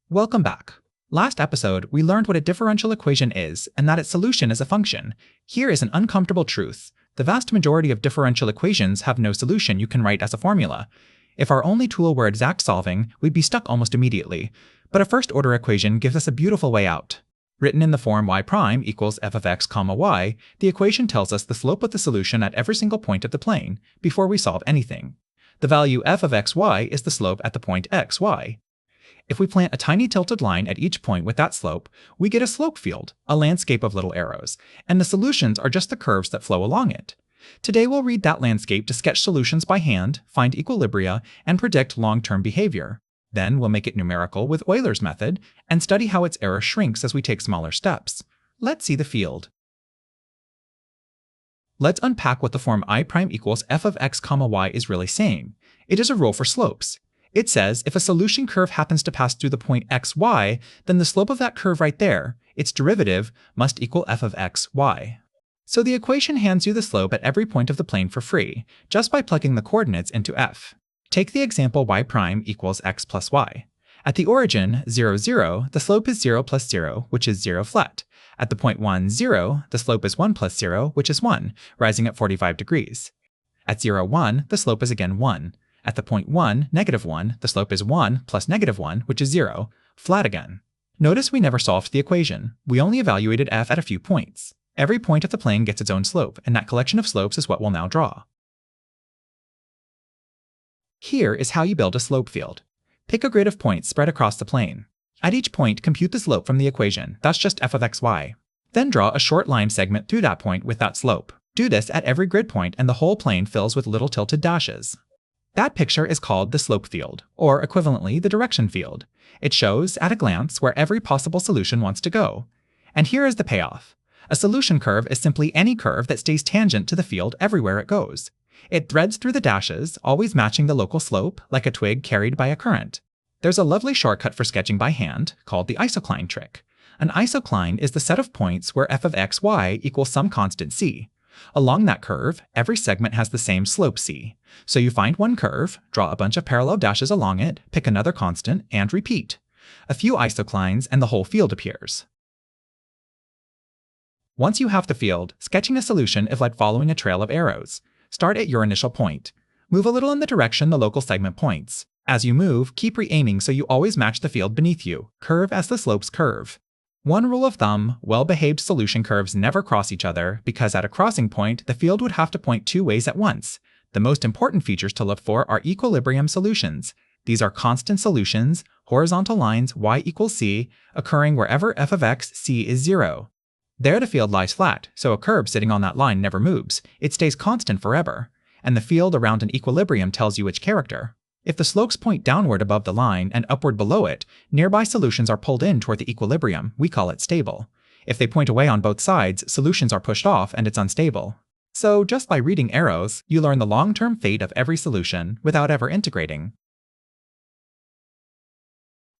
Welcome back. Last episode, we learned what a differential equation is and that its solution is a function. Here is an uncomfortable truth. The vast majority of differential equations have no solution you can write as a formula. If our only tool were exact solving, we'd be stuck almost immediately. But a first-order equation gives us a beautiful way out. Written in the form y prime equals f of x comma y, the equation tells us the slope of the solution at every single point of the plane, before we solve anything. The value f of xy is the slope at the point xy. If we plant a tiny tilted line at each point with that slope, we get a slope field, a landscape of little arrows, and the solutions are just the curves that flow along it. Today we'll read that landscape to sketch solutions by hand, find equilibria, and predict long-term behavior. Then we'll make it numerical with Euler's method, and study how its error shrinks as we take smaller steps. Let's see the field. Let's unpack what the form I prime equals f of x comma y is really saying. It is a rule for slopes. It says if a solution curve happens to pass through the point xy, then the slope of that curve right there, its derivative, must equal f of xy. So the equation hands you the slope at every point of the plane for free, just by plugging the coordinates into f. Take the example y prime equals x plus y. At the origin, 0, 0, the slope is 0 plus 0, which is 0 flat. At the point 1, 0, the slope is 1 plus 0, which is 1, rising at 45 degrees. At 0, 1, the slope is again 1. At the point 1, negative 1, the slope is 1 plus negative 1, which is 0, flat again. Notice we never solved the equation. We only evaluated f at a few points. Every point of the plane gets its own slope, and that collection of slopes is what we'll now draw. Here is how you build a slope field. Pick a grid of points spread across the plane. At each point, compute the slope from the equation, that's just f of xy. Then draw a short line segment through that point with that slope. Do this at every grid point and the whole plane fills with little tilted dashes. That picture is called the slope field, or equivalently the direction field. It shows, at a glance, where every possible solution wants to go. And here is the payoff. A solution curve is simply any curve that stays tangent to the field everywhere it goes. It threads through the dashes, always matching the local slope, like a twig carried by a current. There's a lovely shortcut for sketching by hand, called the isocline trick. An isocline is the set of points where f of xy equals some constant c. Along that curve, every segment has the same slope c. So you find one curve, draw a bunch of parallel dashes along it, pick another constant, and repeat. A few isoclines and the whole field appears. Once you have the field, sketching a solution is like following a trail of arrows. Start at your initial point. Move a little in the direction the local segment points. As you move, keep re-aiming so you always match the field beneath you. Curve as the slopes curve. One rule of thumb, well-behaved solution curves never cross each other, because at a crossing point, the field would have to point two ways at once. The most important features to look for are equilibrium solutions. These are constant solutions, horizontal lines y equals c, occurring wherever f of x, c is 0. There the field lies flat, so a curve sitting on that line never moves. It stays constant forever. And the field around an equilibrium tells you its character. If the slopes point downward above the line and upward below it, nearby solutions are pulled in toward the equilibrium. We call it stable. If they point away on both sides, solutions are pushed off and it's unstable. So just by reading arrows, you learn the long-term fate of every solution without ever integrating.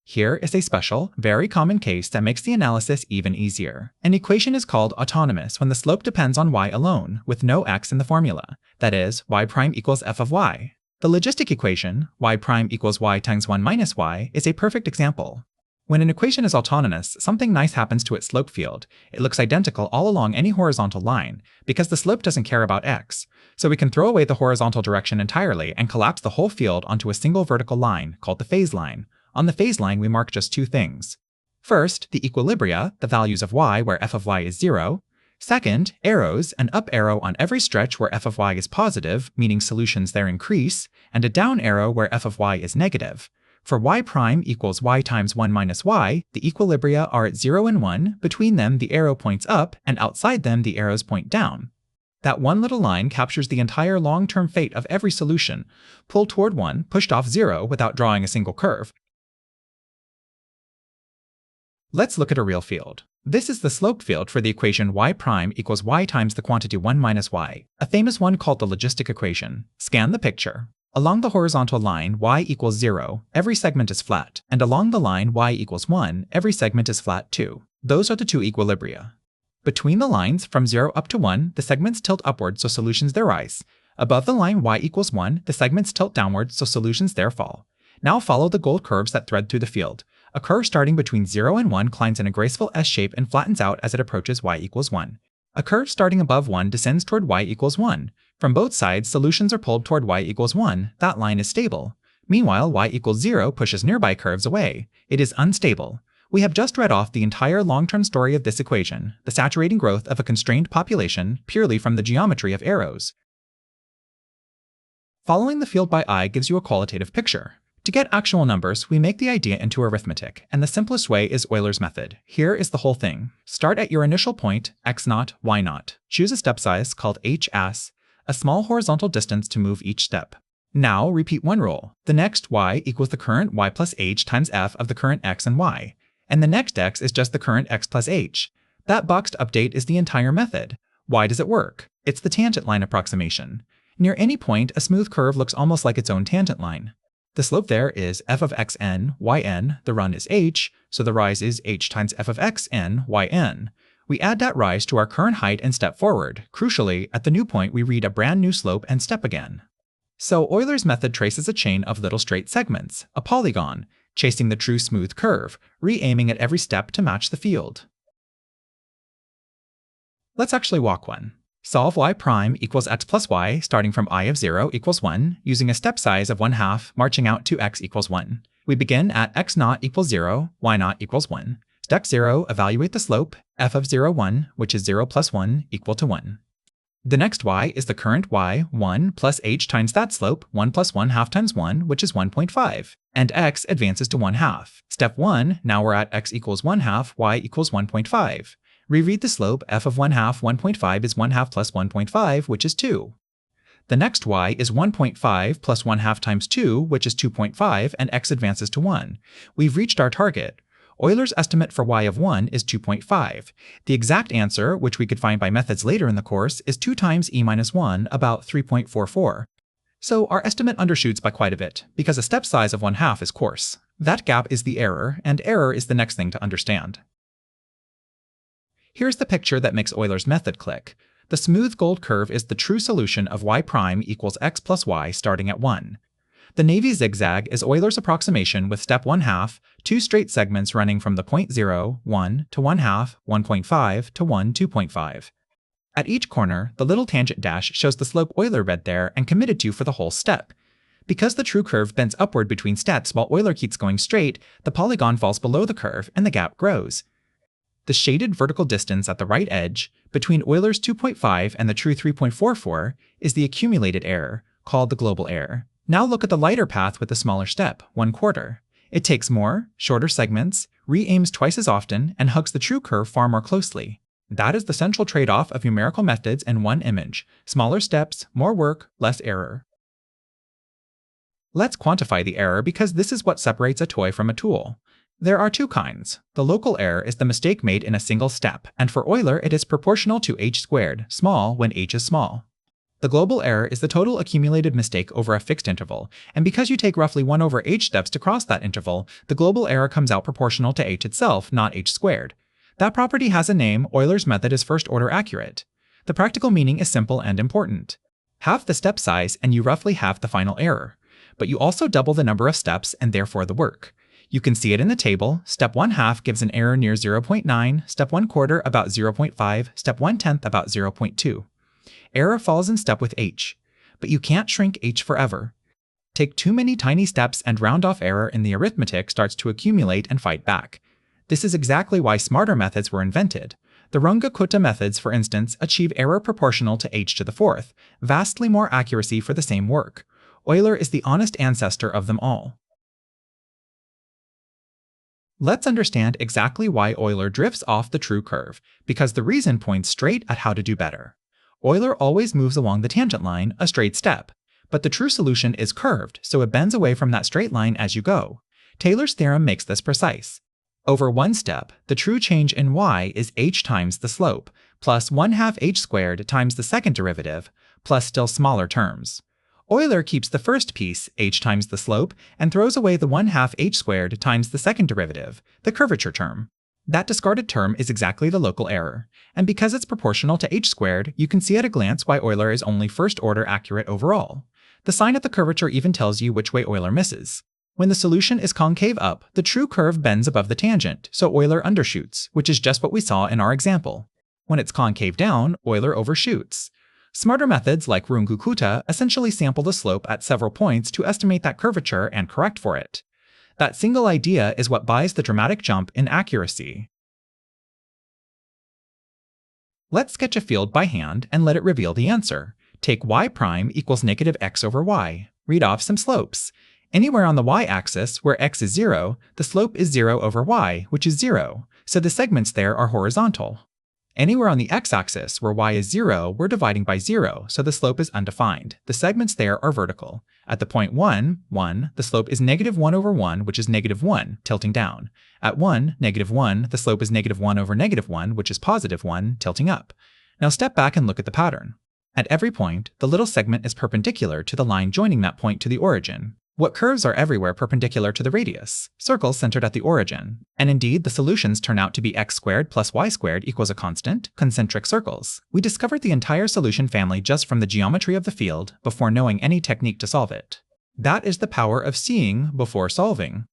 Here is a special, very common case that makes the analysis even easier. An equation is called autonomous when the slope depends on y alone, with no x in the formula. That is, y prime equals f of y. The logistic equation, y prime equals y times 1 minus y, is a perfect example. When an equation is autonomous, something nice happens to its slope field. It looks identical all along any horizontal line, because the slope doesn't care about x. So we can throw away the horizontal direction entirely and collapse the whole field onto a single vertical line, called the phase line. On the phase line, we mark just two things. First, the equilibria, the values of y where f of y is 0. Second, arrows, an up arrow on every stretch where f of y is positive, meaning solutions there increase, and a down arrow where f of y is negative. For y prime equals y times 1 minus y, the equilibria are at 0 and 1, between them the arrow points up, and outside them the arrows point down. That one little line captures the entire long-term fate of every solution, pulled toward 1, pushed off 0 without drawing a single curve. Let's look at a real field. This is the slope field for the equation y prime equals y times the quantity 1 minus y, a famous one called the logistic equation. Scan the picture. Along the horizontal line y equals 0, every segment is flat, and along the line y equals 1, every segment is flat too. Those are the two equilibria. Between the lines, from 0 up to 1, the segments tilt upward so solutions there rise. Above the line y equals 1, the segments tilt downward so solutions there fall. Now follow the gold curves that thread through the field. A curve starting between 0 and 1 climbs in a graceful S shape and flattens out as it approaches y equals 1. A curve starting above 1 descends toward y equals 1. From both sides, solutions are pulled toward y equals 1. That line is stable. Meanwhile, y equals 0 pushes nearby curves away. It is unstable. We have just read off the entire long-term story of this equation, the saturating growth of a constrained population, purely from the geometry of arrows. Following the field by eye gives you a qualitative picture. To get actual numbers, we make the idea into arithmetic, and the simplest way is Euler's method. Here is the whole thing. Start at your initial point, x0, y0. Choose a step size called hs, a small horizontal distance to move each step. Now repeat one rule. The next y equals the current y plus h times f of the current x and y, and the next x is just the current x plus h. That boxed update is the entire method. Why does it work? It's the tangent line approximation. Near any point, a smooth curve looks almost like its own tangent line. The slope there is f of xn, yn, the run is h, so the rise is h times f of xn, yn. We add that rise to our current height and step forward. Crucially, at the new point we read a brand new slope and step again. So Euler's method traces a chain of little straight segments, a polygon, chasing the true smooth curve, re-aiming at every step to match the field. Let's actually walk one. Solve y prime equals x plus y starting from I of 0 equals 1, using a step size of 1/2, marching out to x equals 1. We begin at x0 equals 0, y0 equals 1. Step 0, evaluate the slope, f of 0, 1, which is 0 plus 1 equal to 1. The next y is the current y, 1, plus h times that slope, 1 plus 1/2 times 1, which is 1.5. And x advances to 1/2. Step 1, now we're at x equals 1/2, y equals 1.5. Reread the slope, f of 1/2, 1.5 is 1/2 plus 1.5, which is 2. The next y is 1.5 plus 1/2 times 2, which is 2.5, and x advances to 1. We've reached our target. Euler's estimate for y of 1 is 2.5. The exact answer, which we could find by methods later in the course, is 2 times e minus 1, about 3.44. So our estimate undershoots by quite a bit, because a step size of 1/2 is coarse. That gap is the error, and error is the next thing to understand. Here's the picture that makes Euler's method click. The smooth gold curve is the true solution of y prime equals x plus y starting at 1. The navy zigzag is Euler's approximation with step 1/2, two straight segments running from the point 0, 1, to 1/2, 1.5, to 1, 2.5. At each corner, the little tangent dash shows the slope Euler read there and committed to for the whole step. Because the true curve bends upward between steps while Euler keeps going straight, the polygon falls below the curve and the gap grows. The shaded vertical distance at the right edge, between Euler's 2.5 and the true 3.44, is the accumulated error, called the global error. Now look at the lighter path with the smaller step, 1/4. It takes more, shorter segments, re-aims twice as often, and hugs the true curve far more closely. That is the central trade-off of numerical methods in one image: smaller steps, more work, less error. Let's quantify the error because this is what separates a toy from a tool. There are two kinds. The local error is the mistake made in a single step, and for Euler it is proportional to h squared, small when h is small. The global error is the total accumulated mistake over a fixed interval, and because you take roughly 1 over h steps to cross that interval, the global error comes out proportional to h itself, not h squared. That property has a name. Euler's method is first-order accurate. The practical meaning is simple and important. Half the step size and you roughly have the final error, but you also double the number of steps and therefore the work. You can see it in the table. Step 1/2 gives an error near 0.9, step 1/4 about 0.5, step 1/10 about 0.2. Error falls in step with h, but you can't shrink h forever. Take too many tiny steps and round off error in the arithmetic starts to accumulate and fight back. This is exactly why smarter methods were invented. The Runge-Kutta methods, for instance, achieve error proportional to h to the 4th, vastly more accuracy for the same work. Euler is the honest ancestor of them all. Let's understand exactly why Euler drifts off the true curve, because the reason points straight at how to do better. Euler always moves along the tangent line, a straight step, but the true solution is curved, so it bends away from that straight line as you go. Taylor's theorem makes this precise. Over one step, the true change in y is h times the slope, plus 1/2 h squared times the second derivative, plus still smaller terms. Euler keeps the first piece, h times the slope, and throws away the 1/2 h squared times the second derivative, the curvature term. That discarded term is exactly the local error, and because it's proportional to h squared, you can see at a glance why Euler is only first-order accurate overall. The sign of the curvature even tells you which way Euler misses. When the solution is concave up, the true curve bends above the tangent, so Euler undershoots, which is just what we saw in our example. When it's concave down, Euler overshoots. Smarter methods like Runge-Kutta essentially sample the slope at several points to estimate that curvature and correct for it. That single idea is what buys the dramatic jump in accuracy. Let's sketch a field by hand and let it reveal the answer. Take y prime equals negative x over y. Read off some slopes. Anywhere on the y-axis where x is 0, the slope is 0 over y, which is 0, so the segments there are horizontal. Anywhere on the x-axis where y is 0, we're dividing by 0, so the slope is undefined. The segments there are vertical. At the point 1, 1, the slope is negative 1 over 1, which is negative 1, tilting down. At 1, negative 1, the slope is negative 1 over negative 1, which is positive 1, tilting up. Now step back and look at the pattern. At every point, the little segment is perpendicular to the line joining that point to the origin. What curves are everywhere perpendicular to the radius? Circles centered at the origin. And indeed, the solutions turn out to be x squared plus y squared equals a constant, concentric circles. We discovered the entire solution family just from the geometry of the field before knowing any technique to solve it. That is the power of seeing before solving.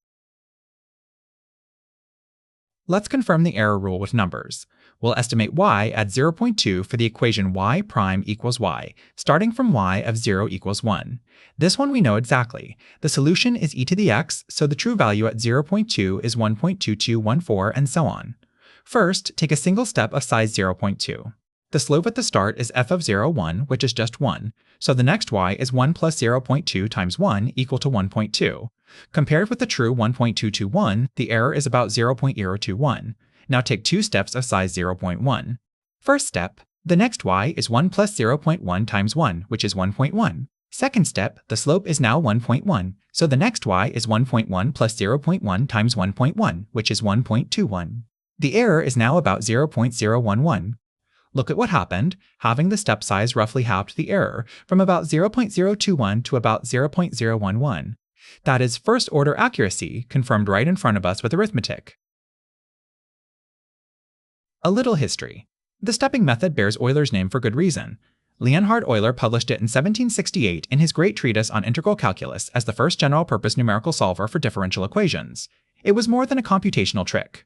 Let's confirm the error rule with numbers. We'll estimate y at 0.2 for the equation y prime equals y, starting from y of 0 equals 1. This one we know exactly. The solution is e to the x, so the true value at 0.2 is 1.2214, and so on. First, take a single step of size 0.2. The slope at the start is f of 0, 1, which is just 1, so the next y is 1 plus 0.2 times 1 equal to 1.2. Compared with the true 1.221, the error is about 0.021. Now take two steps of size 0.1. First step, the next y is 1 plus 0.1 times 1, which is 1.1. Second step, the slope is now 1.1, so the next y is 1.1 plus 0.1 times 1.1, which is 1.21. The error is now about 0.011. Look at what happened. Having the step size roughly halved the error, from about 0.021 to about 0.011. That is first-order accuracy, confirmed right in front of us with arithmetic. A little history. The stepping method bears Euler's name for good reason. Leonhard Euler published it in 1768 in his great treatise on integral calculus as the first general-purpose numerical solver for differential equations. It was more than a computational trick.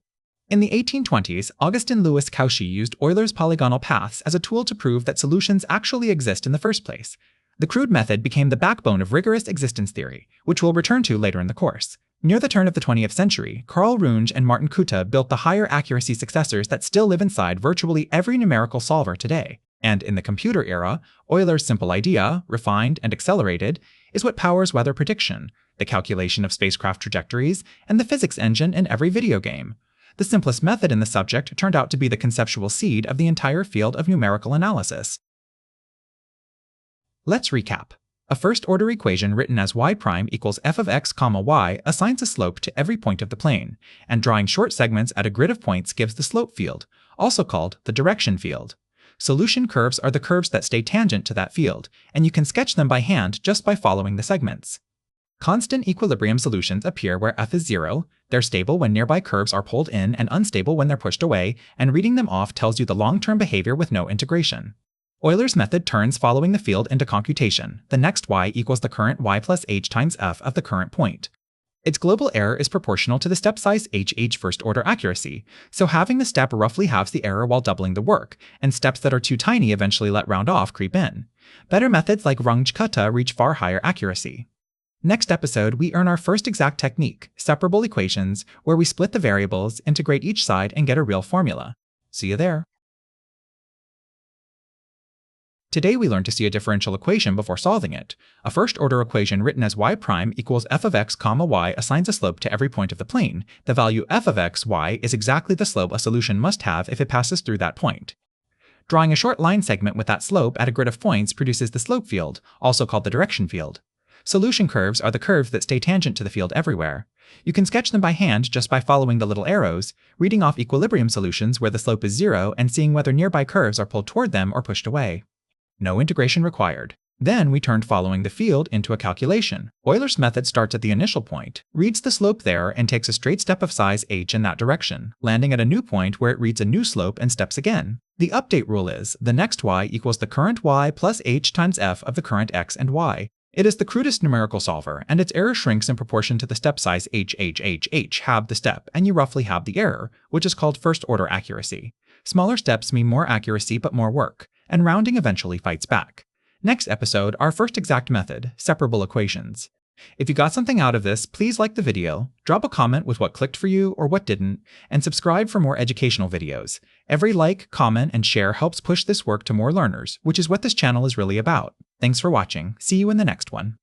In the 1820s, Augustin Louis Cauchy used Euler's polygonal paths as a tool to prove that solutions actually exist in the first place. The crude method became the backbone of rigorous existence theory, which we'll return to later in the course. Near the turn of the 20th century, Carl Runge and Martin Kutta built the higher accuracy successors that still live inside virtually every numerical solver today. And in the computer era, Euler's simple idea, refined and accelerated, is what powers weather prediction, the calculation of spacecraft trajectories, and the physics engine in every video game. The simplest method in the subject turned out to be the conceptual seed of the entire field of numerical analysis. Let's recap. A first-order equation written as y prime equals f of x comma y assigns a slope to every point of the plane, and drawing short segments at a grid of points gives the slope field, also called the direction field. Solution curves are the curves that stay tangent to that field, and you can sketch them by hand just by following the segments. Constant equilibrium solutions appear where f is 0, they're stable when nearby curves are pulled in and unstable when they're pushed away, and reading them off tells you the long-term behavior with no integration. Euler's method turns following the field into computation. The next y equals the current y plus h times f of the current point. Its global error is proportional to the step size h first-order accuracy, so having the step roughly halves the error while doubling the work, and steps that are too tiny eventually let round off creep in. Better methods like Runge-Kutta reach far higher accuracy. Next episode, we earn our first exact technique, separable equations, where we split the variables, integrate each side, and get a real formula. See you there. Today we learned to see a differential equation before solving it. A first-order equation written as y prime equals f of x comma y assigns a slope to every point of the plane. The value f of x, y is exactly the slope a solution must have if it passes through that point. Drawing a short line segment with that slope at a grid of points produces the slope field, also called the direction field. Solution curves are the curves that stay tangent to the field everywhere. You can sketch them by hand just by following the little arrows, reading off equilibrium solutions where the slope is 0 and seeing whether nearby curves are pulled toward them or pushed away. No integration required. Then we turned following the field into a calculation. Euler's method starts at the initial point, reads the slope there, and takes a straight step of size h in that direction, landing at a new point where it reads a new slope and steps again. The update rule is, the next y equals the current y plus h times f of the current x and y. It is the crudest numerical solver, and its error shrinks in proportion to the step size halve the step, and you roughly have the error, which is called first-order accuracy. Smaller steps mean more accuracy but more work, and rounding eventually fights back. Next episode, our first exact method, separable equations. If you got something out of this, please like the video, drop a comment with what clicked for you or what didn't, and subscribe for more educational videos. Every like, comment, and share helps push this work to more learners, which is what this channel is really about. Thanks for watching. See you in the next one.